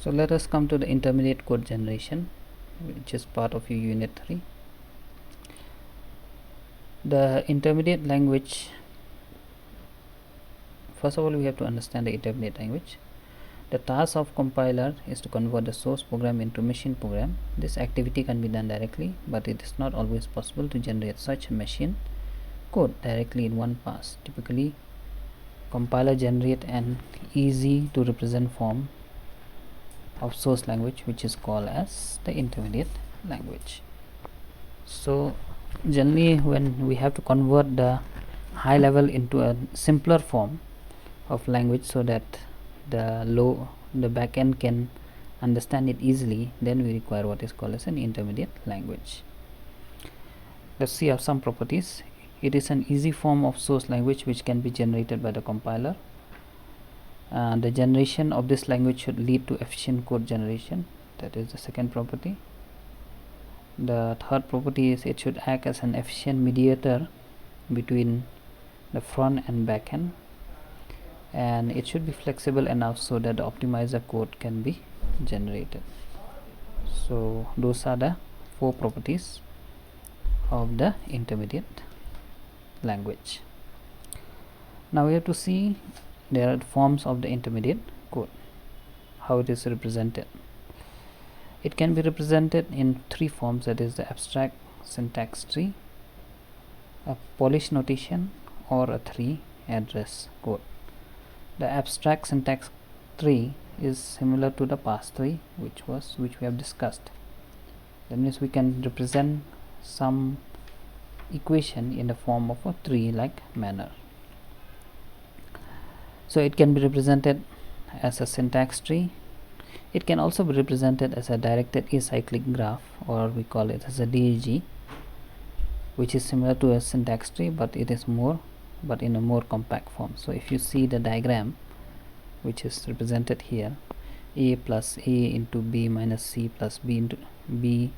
So let us come to the intermediate code generation, which is part of your unit 3. The intermediate language, first of all we have to understand the intermediate language. The task of compiler is to convert the source program into machine program. This activity can be done directly, but it is not always possible to generate such machine code directly in one pass. Typically, compiler generate an easy to represent form of source language, which is called as the intermediate language. So generally when we have to convert the high level into a simpler form of language so that the backend can understand it easily, then we require what is called as an intermediate language. Let's see some properties. It is an easy form of source language which can be generated by the compiler. The generation of this language should lead to efficient code generation. That is the second property. The third property is it should act as an efficient mediator between the front and back end, and it should be flexible enough so that the optimizer code can be generated. So those are the 4 properties of the intermediate language. Now we have to see there are forms of the intermediate code, how it is represented. It can be represented in 3 forms, that is the abstract syntax tree, a Polish notation, or a 3 address code. The abstract syntax tree is similar to the pass tree which we have discussed. That means we can represent some equation in the form of a tree like manner. So it can be represented as a syntax tree. It can also be represented as a directed acyclic graph, or we call it as a DAG, which is similar to a syntax tree, but it is but in a more compact form. So if you see the diagram which is represented here, a plus a into b minus c plus b into b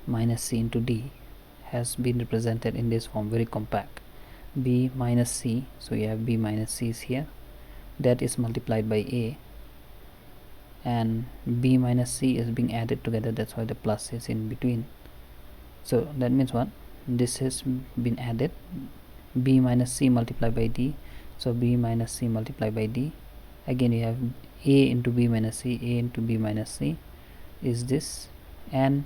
minus c into d has been represented in this form, very compact. B minus c, so you have b minus c is here, that is multiplied by a, and b minus c is being added together, that's why the plus is in between. So that means what? This has been added, b minus c multiplied by d, so b minus c multiplied by d. Again you have a into b minus c, a into b minus c is this, and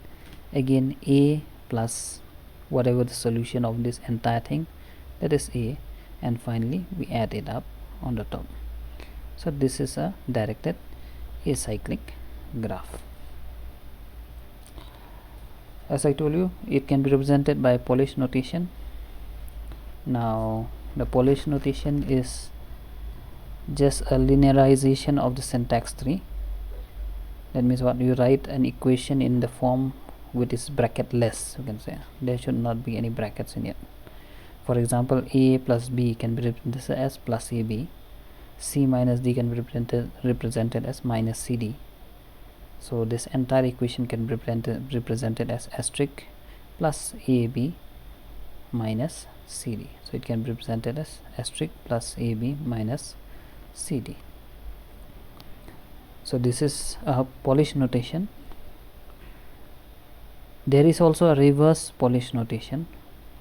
again a plus whatever the solution of this entire thing, that is a, and finally we add it up on the top. So this is a directed acyclic graph. As I told you, it can be represented by Polish notation. Now the Polish notation is just a linearization of the syntax tree. That means what? You write an equation in the form which is bracketless, you can say. There should not be any brackets in it. For example, a plus b can be represented as plus ab, c minus d can be represented as minus cd. So this entire equation can be represented as asterisk plus ab minus cd. So it can be represented as asterisk plus ab minus cd. So this is a Polish notation. There is also a reverse Polish notation,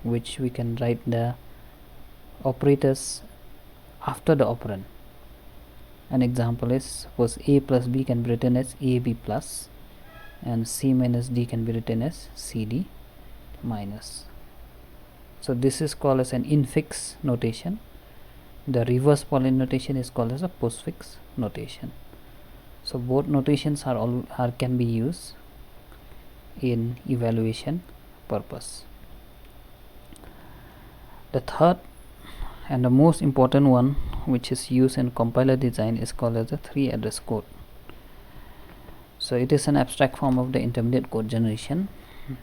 which we can write the operators after the operand. An example is, suppose a plus b can be written as ab plus, and c minus d can be written as cd minus. So this is called as an infix notation. The reverse Polish notation is called as a postfix notation. So both notations can be used in evaluation purpose. The third and the most important one which is used in compiler design is called as the 3 address code. So it is an abstract form of the intermediate code generation.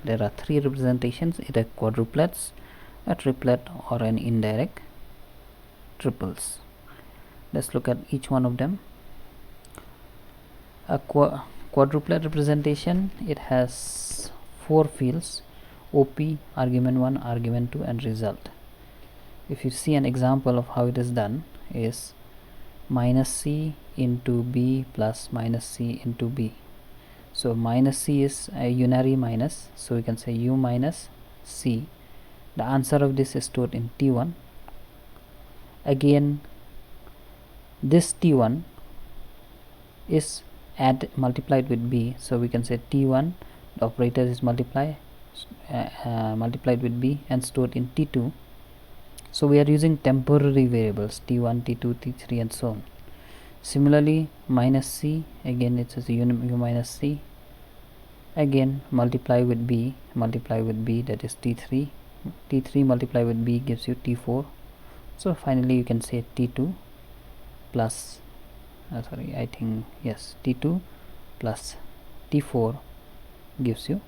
There are 3 representations, either quadruplets, a triplet, or an indirect triples. Let's look at each one of them. A quadruplet representation, it has 4 fields: op, argument 1, argument 2, and result. If you see an example of how it is done, is minus c into b plus minus c into b. So minus c is a unary minus, so we can say u minus c. The answer of this is stored in t1. Again, this t1 is multiplied with b, so we can say t1, the operator is multiplied with b and stored in t2. So we are using temporary variables t1, t2, t3 and so on. Similarly, minus c, again it is u minus c, again multiply with b, that is t3, multiply with b gives you t4. So finally you can say t2 plus t2 plus t4 gives you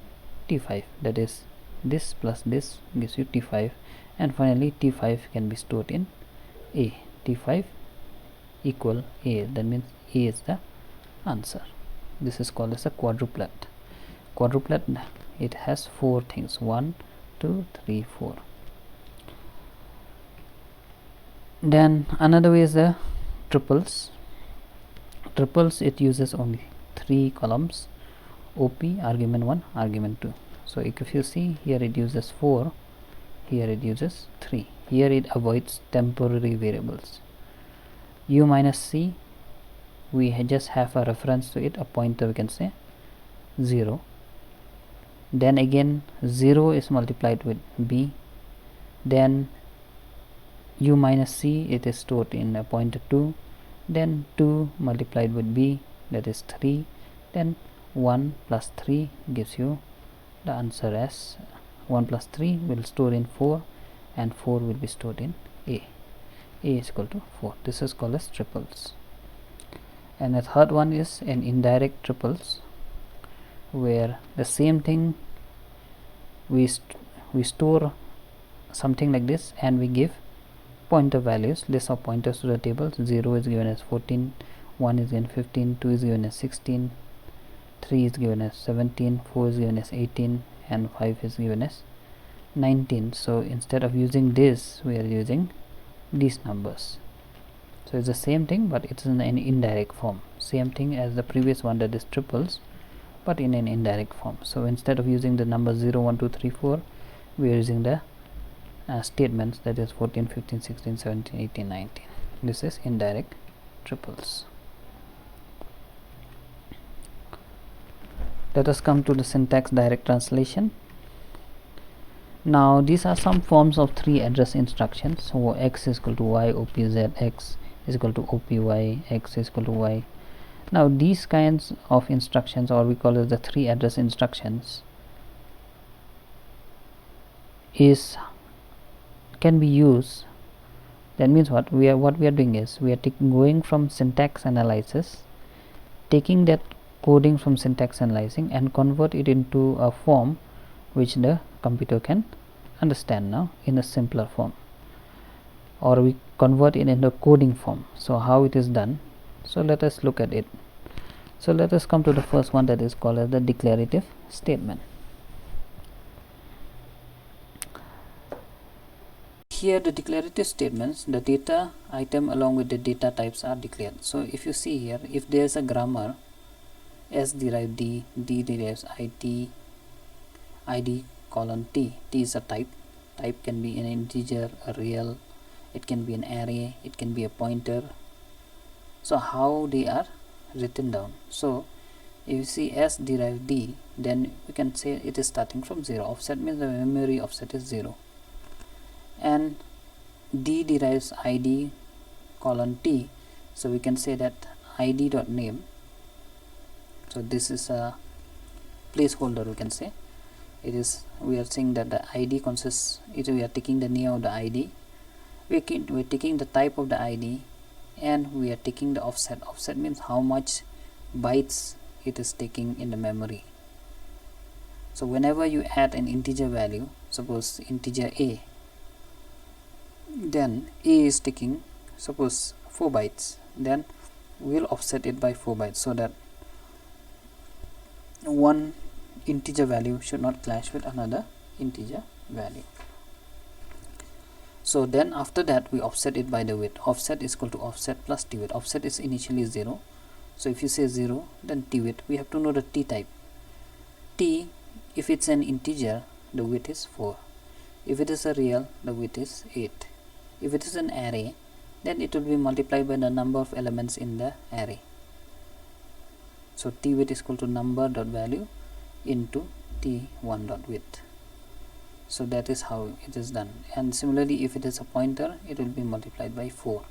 t5, that is this plus this gives you t5, and finally t5 can be stored in a. T5 equal a, that means a is the answer. This is called as a quadruplet. It has 4 things, 1 2 3 4. Then another way is the triples. It uses only 3 columns, OP, argument 1, argument 2. So if you see here, it uses 4, here it uses 3. Here it avoids temporary variables. U minus c, we just have a reference to it, a pointer, we can say 0. Then again 0 is multiplied with b, then u minus c, it is stored in a pointer 2, then 2 multiplied with b, that is 3, then 1 plus 3 gives you the answer as 1 plus 3 will store in 4 and 4 will be stored in a is equal to 4. This is called as triples. And the third one is an indirect triples, where the same thing we store something like this and we give pointer values, list of pointers to the tables. 0 is given as 14, 1 is given 15, 2 is given as 16, 3 is given as 17, 4 is given as 18 and 5 is given as 19. So instead of using this, we are using these numbers. So it's the same thing, but it's in an indirect form, same thing as the previous one, that is triples, but in an indirect form. So instead of using the number 0 1 2 3 4, we are using the statements, that is 14 15 16 17 18 19. This is indirect triples. Let us come to the syntax direct translation. Now these are some forms of 3 address instructions. So x is equal to y, opz, x is equal to opy, x is equal to y. Now these kinds of instructions, or we call it the 3 address instructions, can be used. That means what we are doing is we are going from syntax analysis, taking that coding from syntax analyzing and convert it into a form which the computer can understand now in a simpler form, or we convert it into coding form. So how it is done, so let us look at it. So let us come to the first one, that is called as the declarative statement. Here the declarative statements, the data item along with the data types are declared. So if you see here, if there is a grammar, S derives D, D derives ID, ID colon T. T is a type. Type can be an integer, a real, it can be an array, it can be a pointer. So how they are written down? So if you see S derives D, then we can say it is starting from 0. Offset means the memory offset is 0. And D derives ID colon T, so we can say that ID dot name. So this is a placeholder, we can say. It is, we are saying that the ID consists, we are taking the name of the ID, we are taking the type of the ID, and we are taking the offset. Offset means how much bytes it is taking in the memory. So whenever you add an integer value, suppose integer A, then A is taking suppose 4 bytes, then we will offset it by 4 bytes, so that one integer value should not clash with another integer value. So then after that we offset it by the width. Offset is equal to offset plus t width. Offset is initially 0, so if you say 0, then t width, we have to know the t type. T, if it's an integer, the width is 4. If it is a real, the width is 8. If it is an array, then it will be multiplied by the number of elements in the array. So t width is equal to number dot value into t1 dot width. So that is how it is done. And similarly, if it is a pointer, it will be multiplied by 4.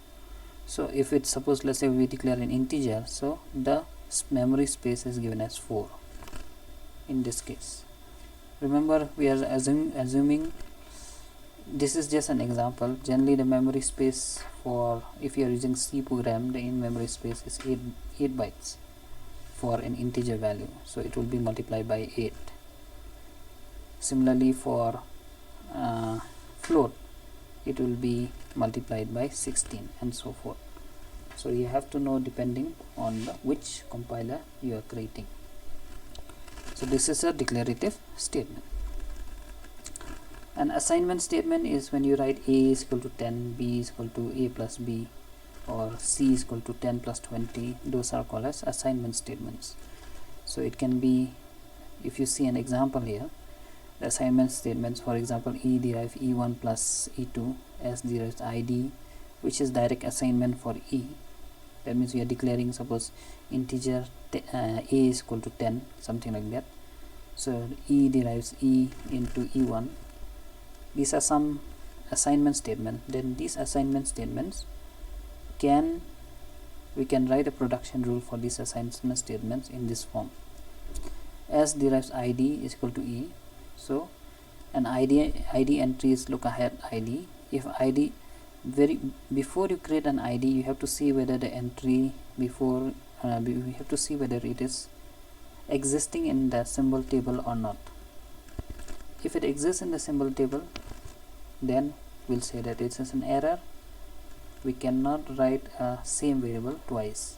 So if it's, suppose, let's say we declare an integer, so the memory space is given as 4 in this case. Remember, we are assuming this is just an example. Generally the memory space for, if you are using C program, the in memory space is 8 bytes for an integer value, so it will be multiplied by 8. Similarly for float, it will be multiplied by 16 and so forth. So you have to know depending on which compiler you are creating. So this is a declarative statement. An assignment statement is when you write a is equal to 10, b is equal to a plus b, or c is equal to 10 plus 20. Those are called as assignment statements. So it can be, if you see an example here, the assignment statements, for example, e derives e1 plus e2, s derives id, which is direct assignment for e. That means we are declaring, suppose, integer a is equal to 10, something like that. So e derives e into e1. These are some assignment statements. Then these assignment statements we can write a production rule for these assignment statements in this form. S derives id is equal to e. So an id entry is look ahead id. If id, before you create an id, you have to see whether the entry before we have to see whether it is existing in the symbol table or not. If it exists in the symbol table, then we'll say that it is an error. We cannot write a same variable twice.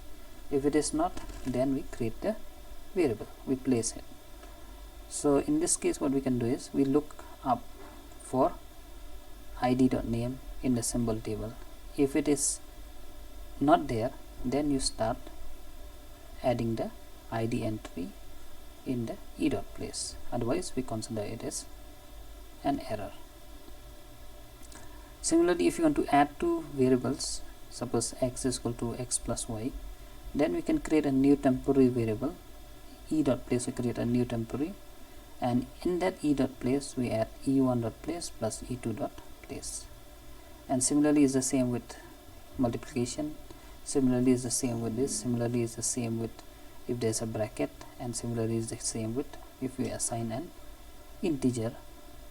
If it is not, then we create the variable, we place it. So in this case, what we can do is we look up for id.name in the symbol table. If it is not there, then you start adding the id entry in the e.place. Otherwise we consider it as an error. Similarly, if you want to add two variables, suppose x is equal to x plus y, then we can create a new temporary variable. e.place, we create a new temporary, and in that e.place we add e1.place plus e2.place. And similarly is the same with multiplication, similarly is the same with this, similarly is the same with if there is a bracket, and similarly is the same with if we assign an integer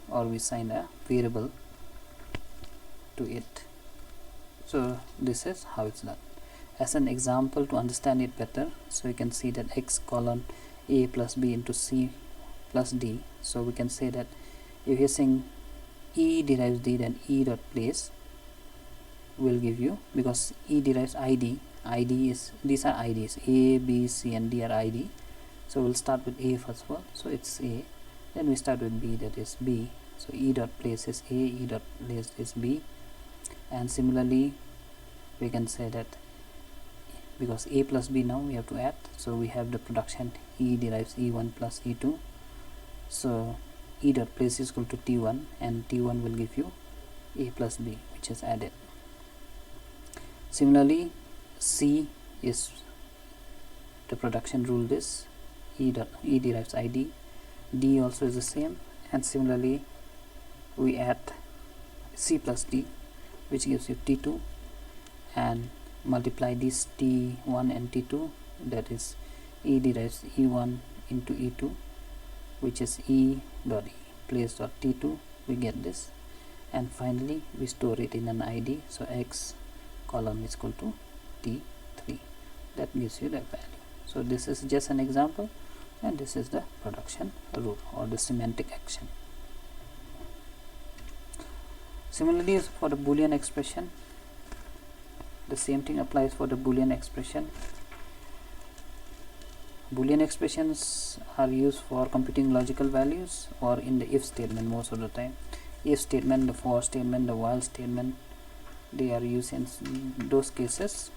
or we assign a variable to it. So this is how it's done. As an example to understand it better, so you can see that x colon a plus b into c plus d. So we can say that if you're saying e derives d, then e.place will give you, because e derives id is, these are ids, a b c and d are id. So we'll start with a first of all, so it's a, then we start with b, that is b. So e.place is a, e.place is b. And similarly we can say that because a plus b now we have to add, so we have the production e derives e1 plus e2. So e.place is equal to t1, and t1 will give you a plus b, which is added. Similarly, c is the production rule, this e derives id, d also is the same, and similarly we add c plus d, which gives you t2, and multiply this t1 and t2, that is e derives e1 into e2, which is e dot place dot t2, we get this, and finally we store it in an id, so x column is equal to t3. That gives you the value. So this is just an example, and this is the production rule or the semantic action. Similarly, for the Boolean expression, the same thing applies for the Boolean expression. Boolean expressions are used for computing logical values or in the if statement most of the time. if statement, the for statement, the while statement, they are used in those cases.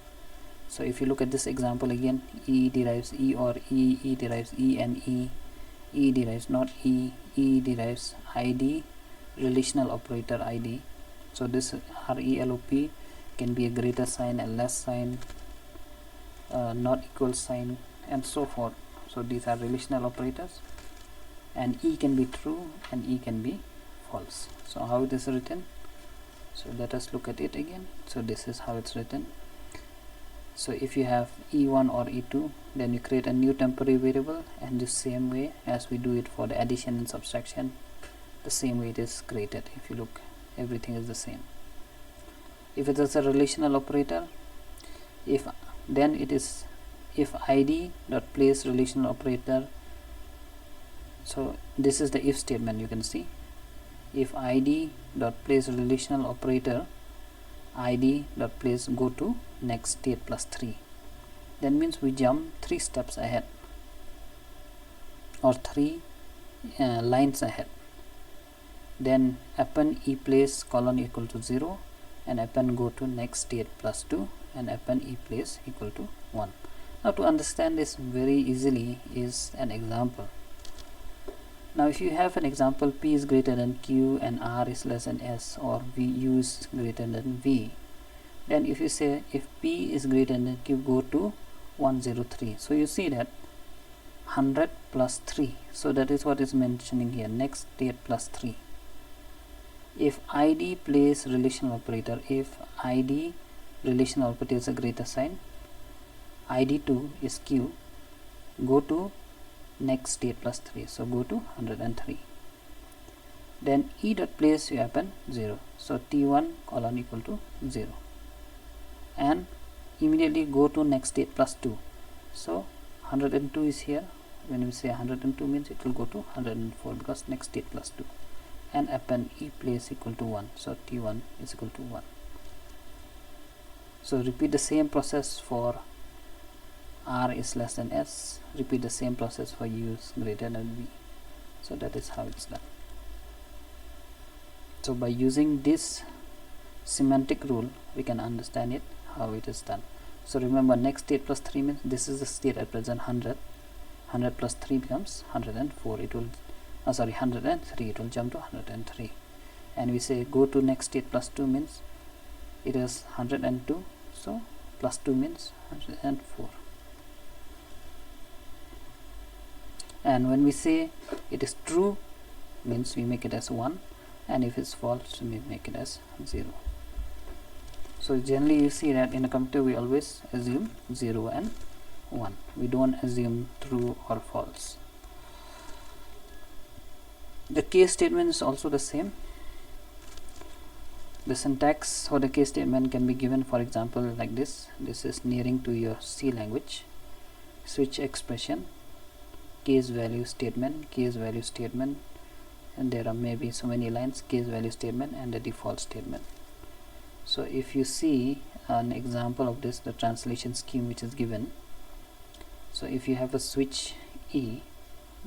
So if you look at this example again, E derives E or E derives E and E derives not E derives ID, relational operator ID. So this RELOP can be a greater sign, a less sign, not equal sign, and so forth. So these are relational operators, and E can be true and E can be false. So how it is written? So let us look at it again. So this is how it's written. So if you have E1 or E2, then you create a new temporary variable, and the same way as we do it for the addition and subtraction, the same way it is created. If you look, everything is the same. If it is a relational operator, then it is if ID dot place relational operator. So this is the if statement. You can see if ID dot place relational operator, ID dot place go to next state plus 3, that means we jump 3 steps ahead or 3 lines ahead. Then append E place colon equal to 0, and append go to next state plus 2, and append E place equal to 1. Now to understand this very easily is an example. Now if you have an example, P is greater than Q and R is less than S, or U is greater than V, then if you say if P is greater than Q, go to 103. So you see that 100 plus 3, so that is what is mentioning here, next state plus 3. If ID place relational operator, if ID relational operator is a greater sign, ID2 is Q, go to next state plus 3, so go to 103. Then E dot place you append 0, so T1 colon equal to 0, and immediately go to next state plus 2. So 102 is here. When we say 102 means it will go to 104 because next state plus 2, and append E place equal to 1, so T1 is equal to 1. So repeat the same process for R is less than S, repeat the same process for U is greater than V. So that is how it's done. So by using this semantic rule, we can understand it, how it is done. So remember, next state plus 3 means this is the state at present 100. 100 plus 3 becomes 104. It will 103. It will jump to 103. And we say go to next state plus 2 means it is 102. So plus 2 means 104. And when we say it is true, means we make it as 1, and if it's false, we make it as 0. So generally you see that in a computer we always assume 0 and 1. We don't assume true or false. The case statement is also the same. The syntax for the case statement can be given, for example, like this. This is nearing to your C language. Switch expression, case value statement, and there are maybe so many lines, case value statement and the default statement. So if you see an example of this, the translation scheme which is given. So if you have a switch E,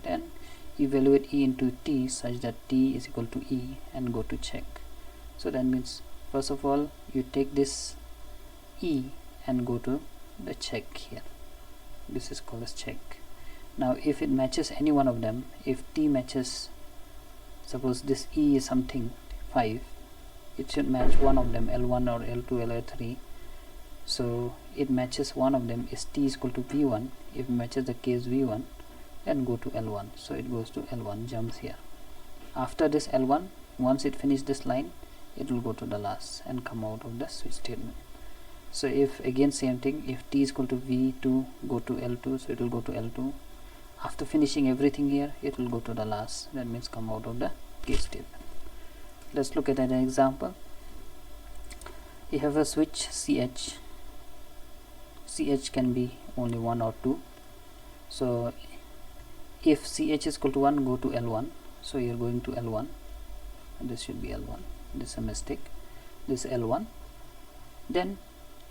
then evaluate E into T such that T is equal to E and go to check. So that means first of all you take this E and go to the check here. This is called as check. Now if it matches any one of them, if T matches, suppose this E is something 5, it should match one of them, L1 or L2, L3. So it matches one of them, is T is equal to V1. If it matches the case V1, then go to L1. So it goes to L1, jumps here. After this L1, once it finishes this line, it will go to the last and come out of the switch statement. So if again same thing, if T is equal to V2, go to L2, so it will go to L2. After finishing everything here, it will go to the last, that means come out of the case statement. Let's look at an example. You have a switch CH. CH can be only 1 or 2. So if CH is equal to 1, go to L1. So you're going to L1. This should be L1. This is a mistake. This is L1. Then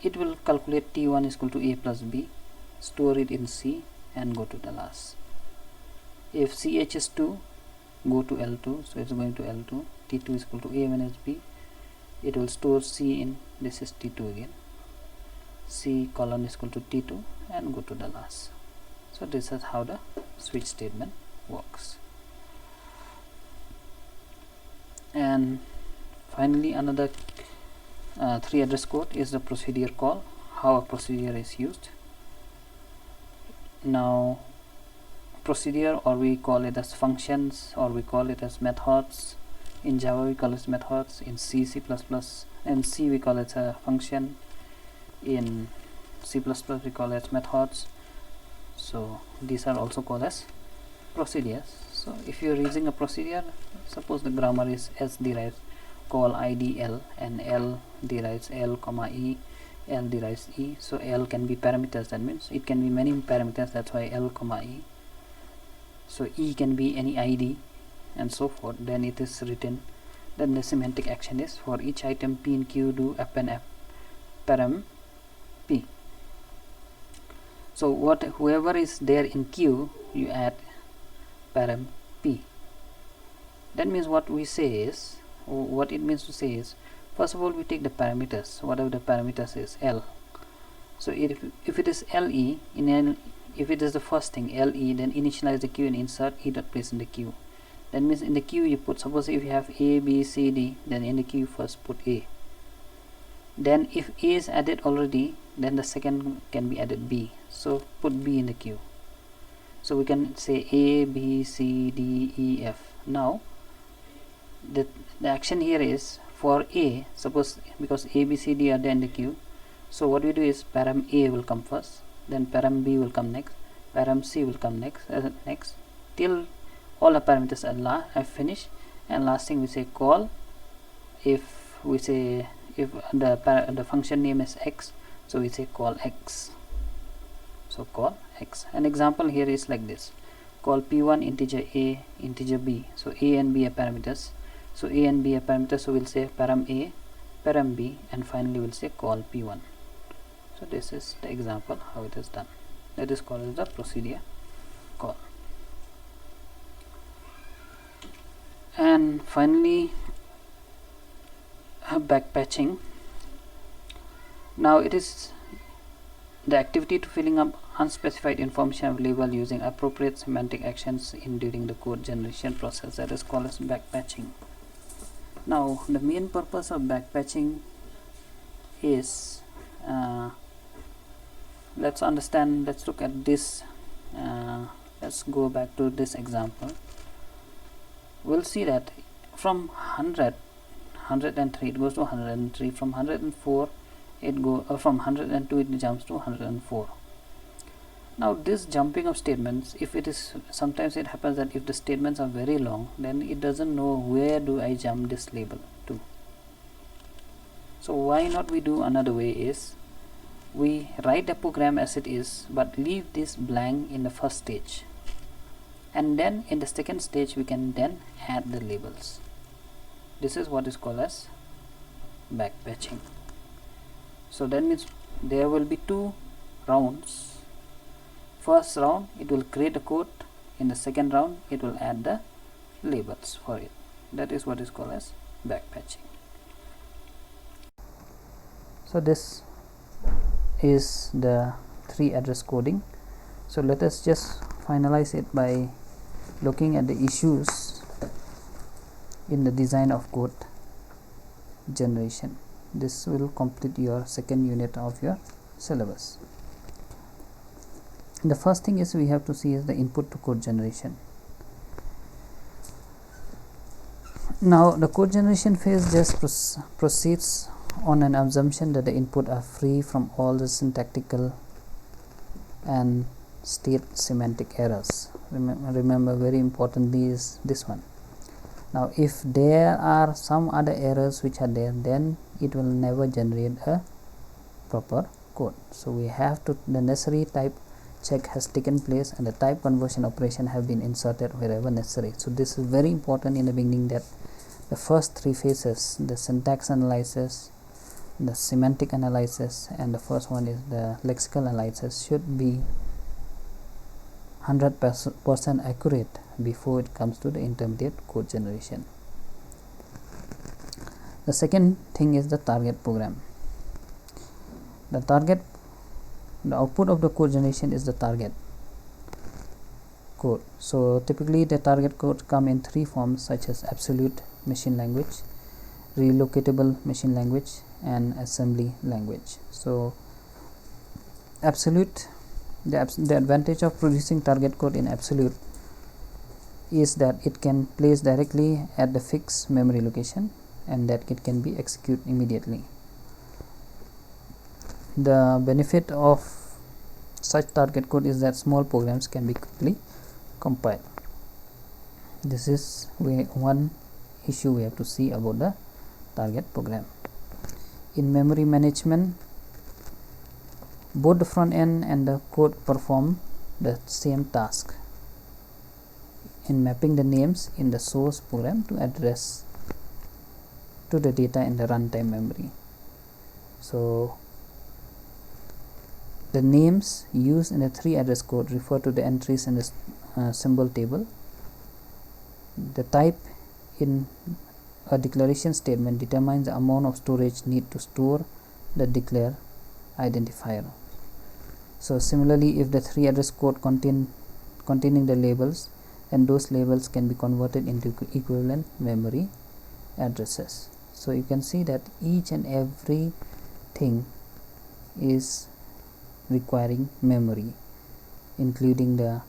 it will calculate T1 is equal to A plus B, store it in C, and go to the last. If CH is 2, go to L2. So it's going to L2. t2 is equal to a minus b, it will store c in this is t2 again, c colon is equal to t2 and go to the last. So this is how the switch statement works. And finally another 3 address code is the procedure call, how a procedure is used. Now procedure, or we call it as functions, or we call it as methods. In Java we call it methods, in C, C++, and C we call it a function, in C++ we call it methods. So these are also called as procedures. So if you are using a procedure, suppose the grammar is S derives call id L, and L derives L comma E, L derives E. So L can be parameters, that means it can be many parameters, that's why L comma E. So E can be any ID and so forth. Then it is written, then the semantic action is for each item P in Q do append param P. So whoever is there in Q, you add param P. That means what we say is, what it means to say is, first of all we take the parameters, whatever the parameters is L. So if it is LE, if it is the first thing LE, then initialize the queue and insert E dot place in the queue. That means in the queue you put, suppose if you have A, B, C, D, then in the queue first put A. Then if A is added already, then the second can be added B. So put B in the queue. So we can say A, B, C, D, E, F. Now the action here is for A, suppose because A, B, C, D are there in the queue. So what we do is param A will come first, then param B will come next, param C will come next, till all the parameters are finished, and last thing we say call. If we say, if the function name is X, so we say call X. So call X. An example here is like this: call P1 integer A integer B. So A and B are parameters. So A and B are parameters. So we'll say param A, param B, and finally we'll say call P1. So this is the example how it is done. That is called as the procedure call. And finally backpatching. Now it is the activity to filling up unspecified information available using appropriate semantic actions during the code generation process. That is called as backpatching. Now the main purpose of backpatching is, let's look at this. Let's go back to this example. We'll see that from 103 it goes to 103, from 104 it from 102 it jumps to 104. Now this jumping of statements, if it is, sometimes it happens that if the statements are very long, then it doesn't know where do I jump this label to. So why not we do another way is, we write the program as it is but leave this blank in the first stage, and then in the second stage we can then add the labels. This is what is called as backpatching. So that means there will be 2 rounds. First round it will create a code, in the second round it will add the labels for it. That is what is called as backpatching. So this is the 3 address coding. So let us just finalize it by looking at the issues in the design of code generation. This will complete your second unit of your syllabus. The first thing is we have to see is the input to code generation. Now the code generation phase just proceeds on an assumption that the input are free from all the syntactical and state semantic errors. Remember very importantly is this one. Now if there are some other errors which are there, then it will never generate a proper code. So we have to, the necessary type check has taken place and the type conversion operation have been inserted wherever necessary. So this is very important in the beginning, that the first 3 phases, the syntax analysis, the semantic analysis, and the first one is the lexical analysis, should be 100% accurate before it comes to the intermediate code generation. The second thing is the target program. The output of the code generation is the target code. So typically the target code come in three forms, such as absolute machine language, relocatable machine language, and assembly language. So absolute, the advantage of producing target code in absolute is that it can place directly at the fixed memory location and that it can be executed immediately. The benefit of such target code is that small programs can be quickly compiled. This is one issue we have to see about the target program. In memory management, both the front end and the code perform the same task in mapping the names in the source program to address to the data in the runtime memory. So the names used in the 3 address code refer to the entries in the symbol table. The type in a declaration statement determines the amount of storage need to store the declare identifier. So similarly, if the 3 address code containing the labels, then those labels can be converted into equivalent memory addresses. So you can see that each and every thing is requiring memory, including the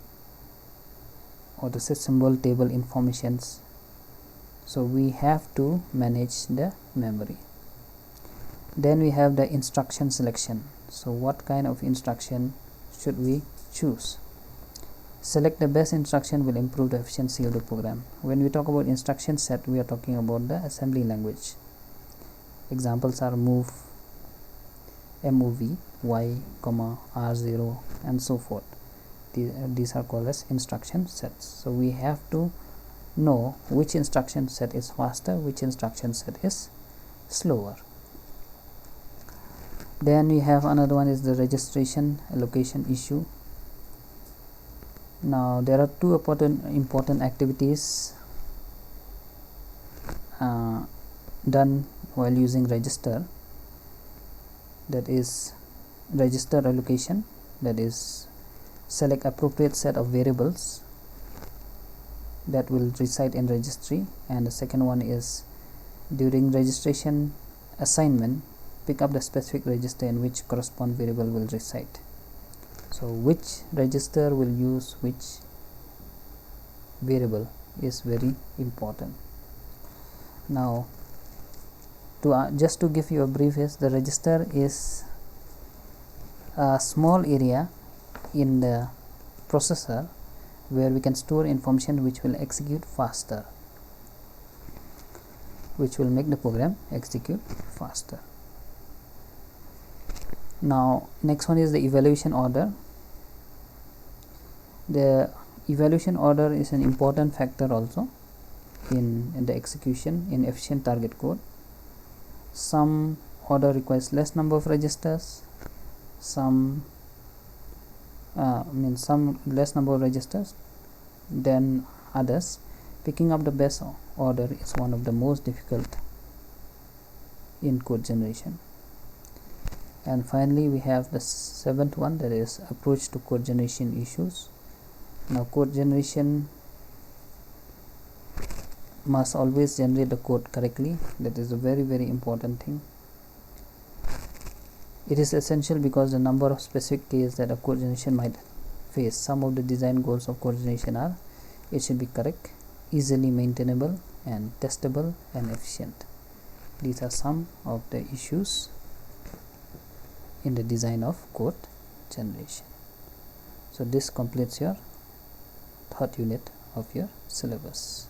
symbol table informations. So we have to manage the memory. Then we have the instruction selection. So what kind of instruction should we choose? Select the best instruction will improve the efficiency of the program. When we talk about instruction set, we are talking about the assembly language. Examples are move, MOV, Y, R0, and so forth. These are called as instruction sets. So we have to know which instruction set is faster, which instruction set is slower. Then we have another one is the registration allocation issue. Now there are two important activities done while using register. That is register allocation, that is select appropriate set of variables that will reside in registry, and the second one is during registration assignment, pick up the specific register in which corresponding variable will reside. So which register will use which variable is very important. Now just to give you a brief, is the register is a small area in the processor where we can store information which will execute faster, which will make the program execute faster. Now next one is the evaluation order. The evaluation order is an important factor also in the execution in efficient target code. Some order requires less number of registers, some less number of registers than others. Picking up the best order is one of the most difficult in code generation. And finally we have the seventh one, that is approach to code generation issues. Now code generation must always generate the code correctly. That is a very important thing. It is essential because the number of specific cases that a code generation might face. Some of the design goals of code generation are: it should be correct, easily maintainable, and testable and efficient. These are some of the issues in the design of code generation. So this completes your third unit of your syllabus.